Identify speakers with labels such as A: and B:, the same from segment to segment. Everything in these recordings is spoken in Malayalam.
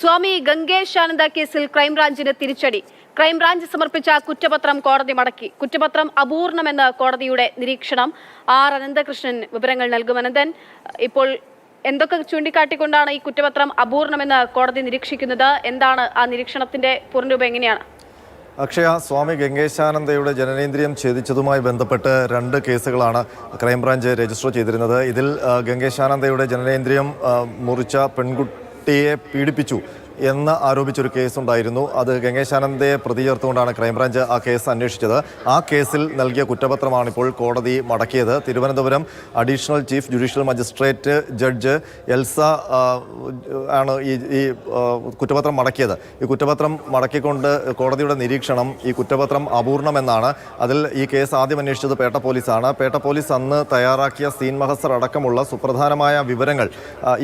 A: സ്വാമി ഗംഗേശാനന്ദ കേസിൽ ക്രൈംബ്രാഞ്ചിന് തിരിച്ചടി. ക്രൈംബ്രാഞ്ച് സമർപ്പിച്ച കുറ്റപത്രം കോടതി മടക്കി. കുറ്റപത്രം അപൂർണമെന്ന് കോടതിയുടെ നിരീക്ഷണം. ആർ അനന്തകൃഷ്ണൻ വിവരങ്ങൾ നൽകും. അനന്തൻ, ഇപ്പോൾ എന്തൊക്കെ ചൂണ്ടിക്കാട്ടിക്കൊണ്ടാണ് ഈ കുറ്റപത്രം അപൂർണമെന്ന് കോടതി നിരീക്ഷിക്കുന്നത്? എന്താണ് ആ നിരീക്ഷണത്തിന്റെ പൂർണ്ണരൂപം? എങ്ങനെയാണ്?
B: അക്ഷയ, സ്വാമി ഗംഗേശാനന്ദയുടെ ജനനേന്ദ്രിയം ഛേദിച്ചതുമായി ബന്ധപ്പെട്ട് 2 കേസുകളാണ് ക്രൈംബ്രാഞ്ച് രജിസ്റ്റർ ചെയ്തിരുന്നത്. ഇതിൽ ഗംഗേശാനന്ദയുടെ ജനനേന്ദ്രിയം മുറിച്ച പെൺകുട്ടിയെ പീഡിപ്പിച്ചു എന്ന് ആരോപിച്ചൊരു കേസുണ്ടായിരുന്നു. അത് ഗംഗേശാനന്ദയെ പ്രതി ചേർത്തുകൊണ്ടാണ് ക്രൈംബ്രാഞ്ച് ആ കേസ് അന്വേഷിച്ചത്. ആ കേസിൽ നൽകിയ കുറ്റപത്രമാണിപ്പോൾ കോടതി മടക്കിയത്. Thiruvananthapuram additional chief judicial magistrate judge Elsa ആണ് ഈ കുറ്റപത്രം മടക്കിയത്. ഈ കുറ്റപത്രം മടക്കിക്കൊണ്ട് കോടതിയുടെ നിരീക്ഷണം ഈ കുറ്റപത്രം അപൂർണമെന്നാണ്. അതിൽ ഈ കേസ് ആദ്യം അന്വേഷിച്ചത് പേട്ട പോലീസാണ്. പേട്ട പോലീസ് അന്ന് തയ്യാറാക്കിയ സീൻ മഹസർ അടക്കമുള്ള സുപ്രധാനമായ വിവരങ്ങൾ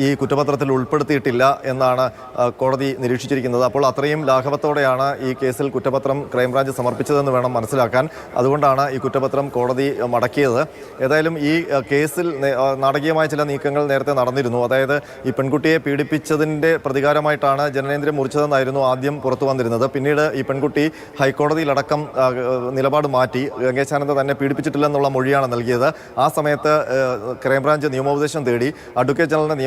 B: ഈ കുറ്റപത്രത്തിൽ ഉൾപ്പെടുത്തിയിട്ടില്ല എന്നാണ് കോടതി നിരീക്ഷിച്ചിരിക്കുന്നത്. അപ്പോൾ അത്രയും ലാഘവത്തോടെയാണ് ഈ കേസിൽ കുറ്റപത്രം ക്രൈംബ്രാഞ്ച് സമർപ്പിച്ചതെന്ന് വേണം മനസ്സിലാക്കാൻ. അതുകൊണ്ടാണ് ഈ കുറ്റപത്രം കോടതി മടക്കിയത്. ഏതായാലും ഈ കേസിൽ നാടകീയമായ ചില നീക്കങ്ങൾ നേരത്തെ നടന്നിരുന്നു. അതായത് ഈ പെൺകുട്ടിയെ പീഡിപ്പിച്ചതിൻ്റെ പ്രതികാരമായിട്ടാണ് ജനനേന്ദ്രിയം മുറിച്ചതെന്നായിരുന്നു ആദ്യം പുറത്തു വന്നിരുന്നത്. പിന്നീട് ഈ പെൺകുട്ടി ഹൈക്കോടതിയിലടക്കം നിലപാട് മാറ്റി ഗംഗേശാനന്ദ തന്നെ പീഡിപ്പിച്ചിട്ടില്ലെന്നുള്ള മൊഴിയാണ് നൽകിയത്. ആ സമയത്ത് ക്രൈംബ്രാഞ്ച് നിയമോപദേശം തേടി. അഡ്വക്കേറ്റ് ജനറലിൻ്റെ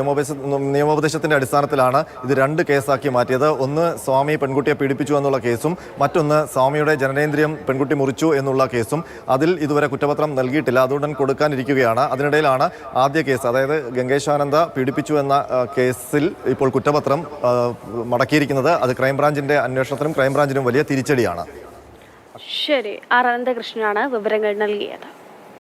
B: നിയമോപദേശത്തിൻ്റെ അടിസ്ഥാനത്തിലാണ് ഇത് 2 കേസാക്കി മാറ്റിയത്. ഒന്ന് സ്വാമി പെൺകുട്ടിയെ പീഡിപ്പിച്ചു എന്നുള്ള കേസും മറ്റൊന്ന് സ്വാമിയുടെ ജനനേന്ദ്രിയം പെൺകുട്ടി മുറിച്ചു എന്നുള്ള കേസും. അതിൽ ഇതുവരെ കുറ്റപത്രം നൽകിയിട്ടില്ല. അതുകൊണ്ട് കൊടുക്കാനിരിക്കുകയാണ്. അതിനിടയിലാണ് ആദ്യ കേസ്, അതായത് ഗംഗേശാനന്ദ പീഡിപ്പിച്ചു എന്ന കേസിൽ ഇപ്പോൾ കുറ്റപത്രം മടക്കിയിരിക്കുന്നത്. അത് ക്രൈംബ്രാഞ്ചിന്റെ അന്വേഷണത്തിനും ക്രൈംബ്രാഞ്ചിനും വലിയ തിരിച്ചടിയാണ്.
A: ശരി, ആർ അനന്തകൃഷ്ണനാണ് വിവരങ്ങൾ നൽകിയത്.